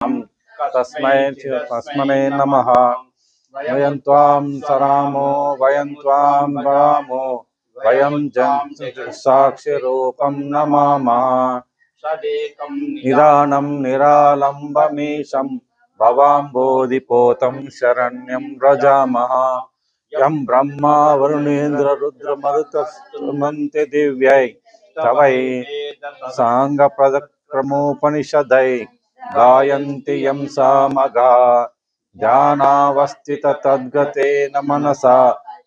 तस्मै नमः। वयं त्वां सरामो वयं त्वां वरामो वयं साक्षिरूपं नमामः। निरानं निरालम्बमीशं भवाम्बोधिपोतं शरण्यं व्रजामः। यं ब्रह्मा वरुणेन्द्र रुद्रमरुतस्तुमन्ति दिव्यै तवै साङ्गप्रक्रमोपनिषदै गायन्ति यं सामगा ध्यानावस्थित तद्गतेन मनसा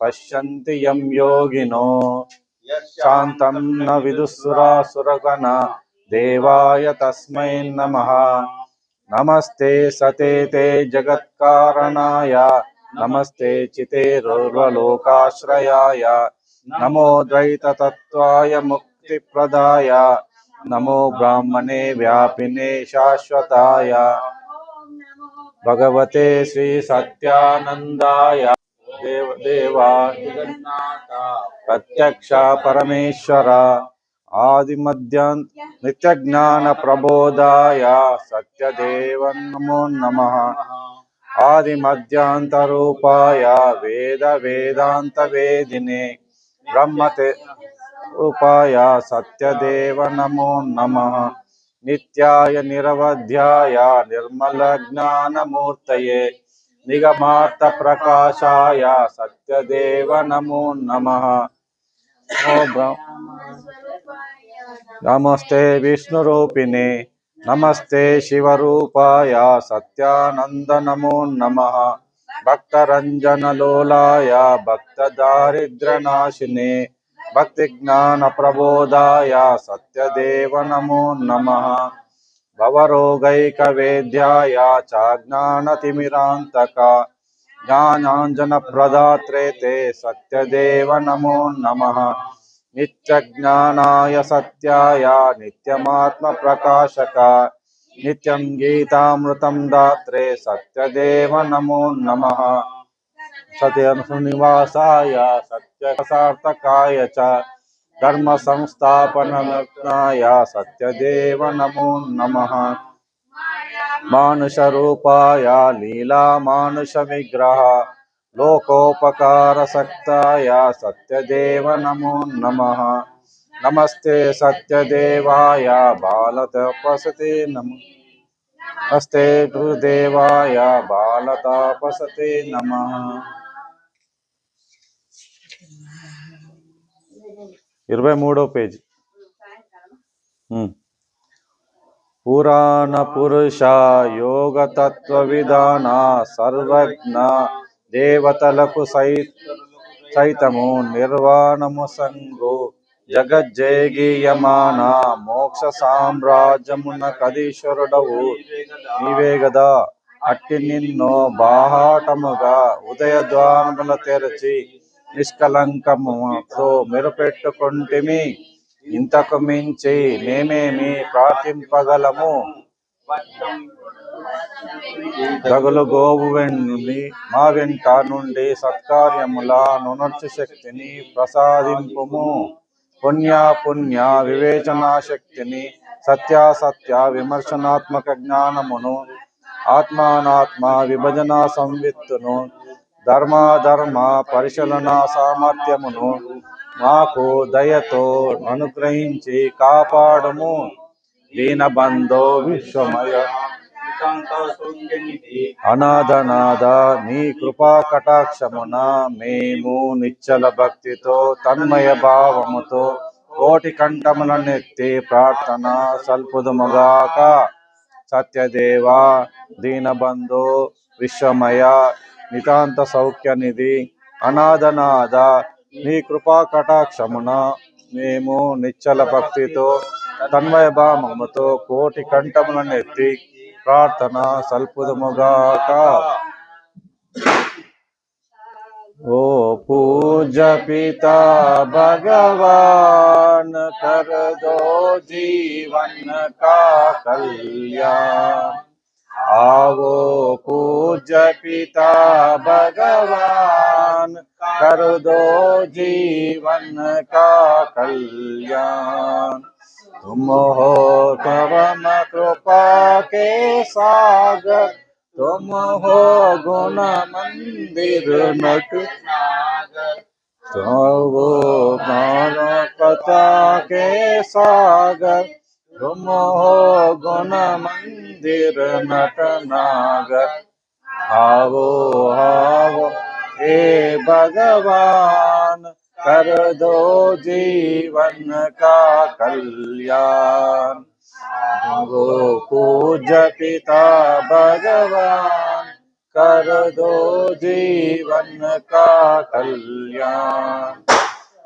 पश्यन्ति यं योगिनो शान्तं न विदुःसुरासुरगणा देवाय तस्मै नमः। नमस्ते सतेते जगत्कारणाय नमस्ते चितेर्वलोकाश्रयाय नमो द्वैततत्त्वाय मुक्तिप्रदाय नमो ब्राह्मणे व्यापिने शाश्वताय भगवते श्री सत्यानंदाय देवा प्रत्यक्ष परमेश्वर आदिमध्यान्त नित्यज्ञान प्रबोधाय सत्यदेव नमो नमः। आदिमध्यांतरूपाय वेद वेदांत वेदिने ब्रह्मते रूपाय सत्यदेव नमो नमः। नित्याय निरवध्याय निर्मलज्ञानमूर्तये निगमार्थ प्रकाशाय सत्यदेव नमो नमः। नमस्ते विष्णुरूपिणे नमस्ते शिवरूपाय सत्यानंद नमो नमः। भक्तरंजनलोलाय भक्तदारिद्र्यनाशिने भक्तिज्ञान प्रबोधाय सत्यदेव नमो नमः। भवरोगैकवेद्याय चाज्ञानतिमिरान्तक ज्ञानाञ्जनप्रदात्रे ते सत्यदेव नमो नमः। नित्यज्ञानाय सत्याय नित्यमात्मप्रकाशक नित्यं गीतामृतं दात्रे सत्यदेव नमो नमः। सत्यनिवासाय सत्यसार्थकाय च धर्म संस्थापनाय सत्यदेव नमो नमः। मानुषरूपाय लीला मानुष विग्रह लोकोपकारसक्ताय सत्यदेव नमो नमः। नमस्ते सत्यदेवाय बालतपसते नमः। नमस्ते गुरुदेवाय बालतापसते नमः। 23వ పేజీ. పురాణ పురుష యోగ తత్వ విధాన సర్వజ్ఞ దేవతలకు సైతము నిర్వాణము సంగు జగజ్జేగీయమాన మోక్ష సామ్రాజ్యమున కదీశ్వరుడవు నీవే గదా. అట్టి నిన్ను బాహాటముగా ఉదయద్వారముల తెరచి నిష్కలంకముతో మెరుపెట్టుకొంటిమి. ఇంతకు మించి మేమేమి ప్రార్థింపగలము. దగులు గోవు వెండి మా వెంట నుండి సత్కార్యముల నునర్చు శక్తిని ప్రసాదింపుము. పుణ్య వివేచనా శక్తిని సత్యాసత్య విమర్శనాత్మక జ్ఞానమును ఆత్మానాత్మ విభజన సంవిత్తును ధర్మాధర్మ పరిశీలన సామర్థ్యమును మాకు దయతో అనుగ్రహించి కాపాడుము. దీనబంధో విశ్వమయ అనాథనాథ నీ కృపా కటాక్షమున మేము నిశ్చల భక్తితో తన్మయ భావముతో కోటి కంఠములనెత్తి ప్రార్థన సల్పుదుముగాక. సత్యదేవ దీనబంధో విశ్వమయ నితాంత సౌఖ్యనిధి అనాథనాథ నీ కృపా కటాక్షమున మేము నిశ్చల భక్తితో తన్మయ భావముతో కోటి కంఠములనెత్తి ప్రార్థన సల్పుదుముగాక. ओ पूज्य पिता भगवान कर दो जीवन का कल्याण। आओ पूज्य पिता भगवान कर दो जीवन का कल्याण। तुम हो परम कृपा के सागर, तुम हो गुण मंदिर नट नागर। तुम हो मानवता के सागर, तुम हो गुण मंदिर नट नागर। आवो आवो हे भगवान, कर दो जीवन का कल्याण। आवो पूज्य पिता भगवान, कर दो जीवन का कल्याण।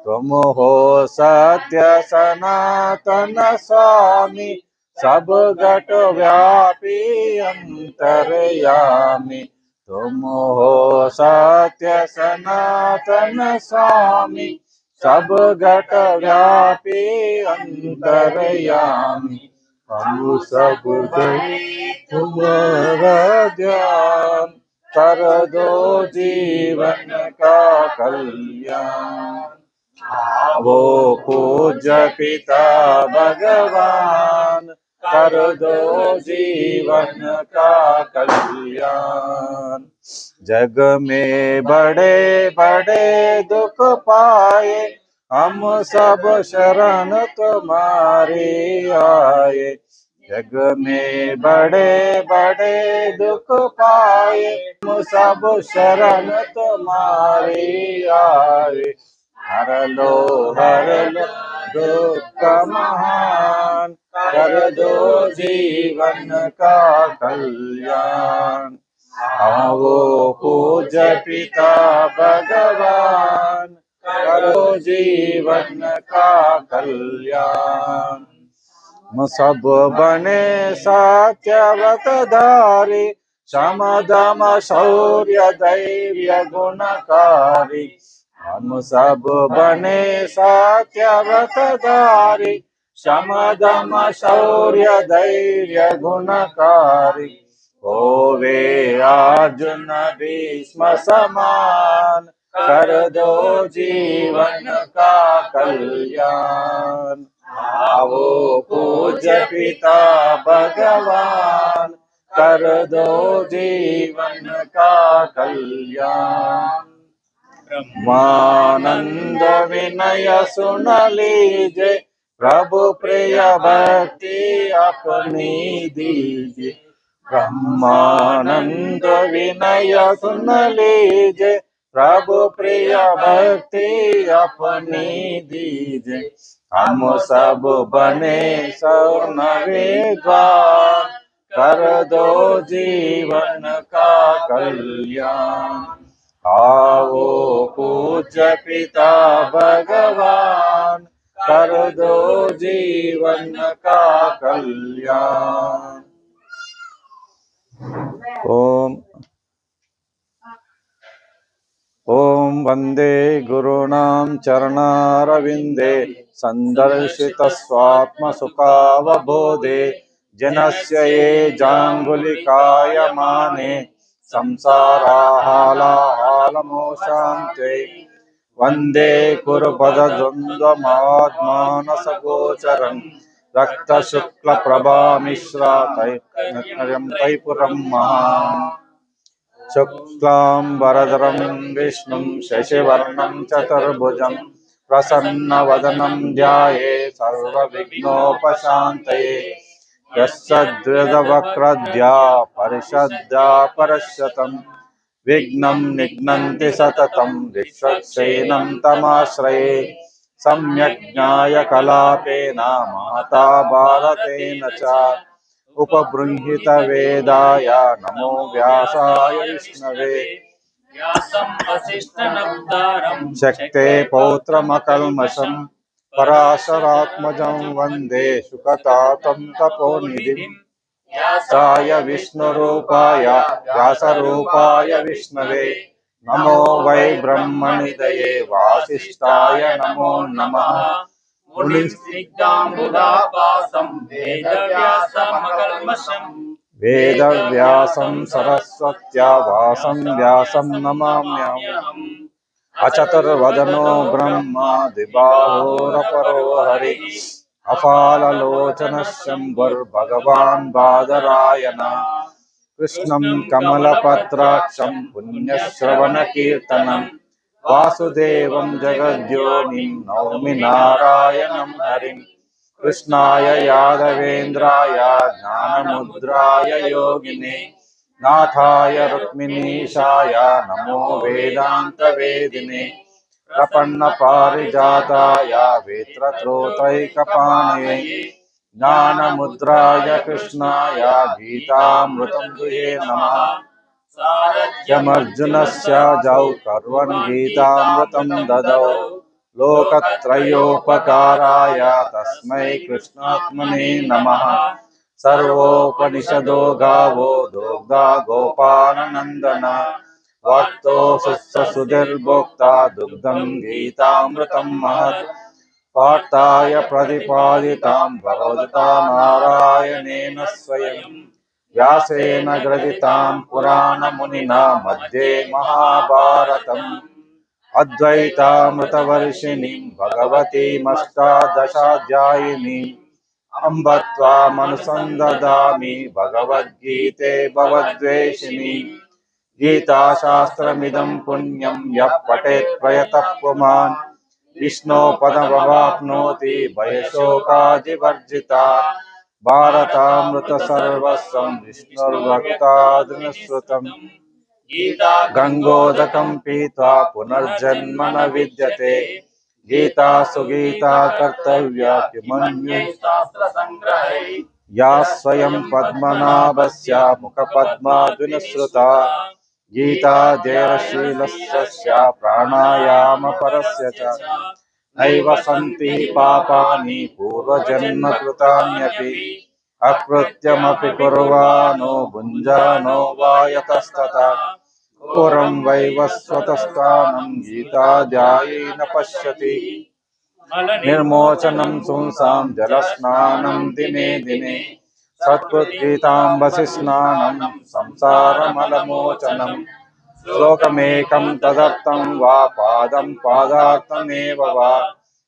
तुम हो सत्य सनातन स्वामी, सब घट व्यापी अंतर्यामी। तुम हो सत्य सनातन स्वामी, सब घट व्यापी अंतर्यामी। हम सब तुम्हारा ध्यान, कर दो जीवन का कल्याण। वो पूज्य पिता भगवान, कर दो जीवन का कल्याण। जग में बड़े बड़े दुख पाए, हम सब शरण तुम्हारे आए। जग में बड़े बड़े दुख पाए, हम सब शरण तुम्हारे आए। हर लो दुख महान, कर दो जीवन का कल्याण। आवो पूज्य पिता भगवान, करो जीवन का कल्याण। हम सब बने सत्यव्रत धारी, शम दम शौर्य धैर्य गुणकारी। हम सब बने सत्यव्रत धारी, शम दम शौर्य धैर्य गुणकारी। होवे अर्जुन भीष्म समान, कर दो जीवन का कल्याण। आवो पूज्य पिता भगवान, कर दो जीवन का कल्याण। ब्रह्मानंद विनय सुन लीजे, प्रभु प्रिय भक्ति अपनी दीजिए। ब्रह्मानंद विनय सुन लीजे, प्रभु प्रिय भक्ति अपनी दीजे। हम सब बने स्वर्ण विद्वान, कर दो जीवन का कल्याण। आवो पूज्य पिता भगवान, कर दो जीवन का कल्याण। ओम वंदे गुरूणां चरणारविंदे, संदर्शित स्वात्म सुखावबोधे। जनस्य ये जांगुलिकायमाने, संसाराहालाहालमोशान्ते। वंदे कुरुपदद्वन्द्वमात्मानसगोचरं, रक्तशुक्लप्रभामिश्रा तैपुरं महान्। शुक्लांबरधरं विष्णुं शशिवर्णं चतुर्भुजं, प्रसन्नवदनं ध्यायेत् सर्वविघ्नोपशान्तये। यस्यद्वृदवक्त्रद्या परिषद्या परश्यतं, विघ्नं निघ्नन्ति सततं विश्वक्सेनं तमाश्रये। सम्यक् ज्ञायकलापेन महता भारतेन च, उपबृंहित वेदाय नमो व्यासाय विष्णवे। व्यासं वसिष्ठनप्तारं शक्ते पौत्रमकल्मषं, पराशरात्मजं वन्दे सुखतातं तपोनिधिं। व्यासाय विष्णुरूपाय व्यासरूपाय विष्णवे, नमो वै ब्रह्मनिधये वासिष्ठाय नमो नमः। मुनिस्निग्धाम्बुदापासं वेदव्यासं सरस्वत्या वासं व्यासं नमाम्यहम्। अचतुर्वदनो ब्रह्मा द्विबाहोरपरो हरिः, అఫాలలోచన శంభుర్భగవాన్ బాదరాయణ కృష్ణం కమలపత్రాక్షం పుణ్యశ్రవణకీర్తనం వాసుదేవం జగద్యోనిం నౌమి నారాయణం హరిం కృష్ణాయ యాదవేంద్రాయ జ్ఞానముద్రాయ యోగినే నాథాయ రుక్మిణీశాయ నమో వేదాంత వేదినే ప్రపన్న పారిజాతాయ వేత్రత్రోతైకపాణయే జ్ఞానముద్రాయ కృష్ణాయ గీతామృతం దుహే నమః యమర్జునస్య జౌ కర్వన్ గీతామృతం దదౌ లోకత్రయోపకారాయ తస్మై కృష్ణాత్మనే నమః సర్వోపనిషదో గావో దోగ్ధా గోపాలనందన వాక్తో సుసుధిర్భోక్త దుగ్ధం గీతామృతం మహత్ పార్థాయ ప్రతిపాదితాం భగవతా నారాయణేన స్వయం వ్యాసేన గ్రథితాం పురాణమునినా మధ్యే మహాభారతం అద్వైతామృతవర్షిణీం భగవతీమష్టాదశాధ్యాయినీం అంబ త్వామనుసందదామి భగవద్గీతే భవద్వేషిణీం గీతాశాస్త్రమిదం పుణ్యం యః పఠేత్ ప్రయతః పుమాన్ విష్ణో పదమవాప్నోతి భయశోకాదివర్జితా భారతామృత సర్వస్వం విష్ణుర్భక్తాదనుసృతం గంగోదకం పీత్వా పునర్జన్మ న విద్యతే గీతా సుగీతా కర్తవ్య కిమన్యు యా స్వయం పద్మనాభస్య ముఖపద్మాద్వినిసృతా గీతా జయశీలస్య ప్రాణాయామపరస్య చ నైవ సంతి పాపాని పూర్వజన్మ కృతాన్యపి అకృత్యమపి కుర్వాణో భుంజానో వా యతస్తతః పురం వైవస్వతస్థానం గీతాధ్యాయేన పశ్యతి నిర్మోచనం పుంసాం జలస్నానం దినే దినే సత్కృద్గీతాంబసి స్నానం సంసారమలమోచనం శ్లోకమేకం తదర్థం వా పాదం పాదార్థమేవ వా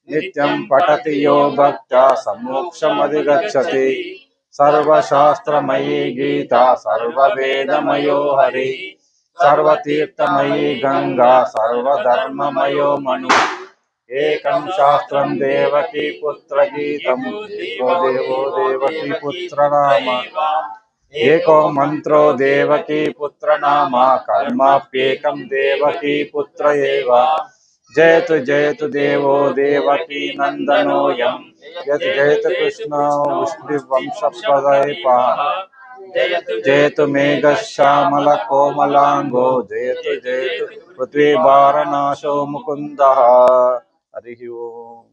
నిత్యం పఠతి యో భక్త్యా సమ్మోక్షమధిగచ్చతి సర్వశాస్త్రమయీ గీతా సర్వవేదమయో హరి సర్వతీర్థమయీ గంగా సర్వధర్మమయో మను ఏకం శాస్త్రం దేవకీ పుత్ర గీతం ఏకో దేవో దేవకీ పుత్ర నామ ఏకో మంత్రో దేవకీ పుత్ర నామ కర్మాప్యేకం దేవకీ పుత్ర ఏవ జయతు జయతు దేవో దేవకీ నందనోయం యత్ జయతు కృష్ణ విష్ణువంశపదైప జయతు మేఘశ్యామల కోమలాంగో జయతు జయతు పృథ్వీభారనాశో ముకుంద హరి ఓం.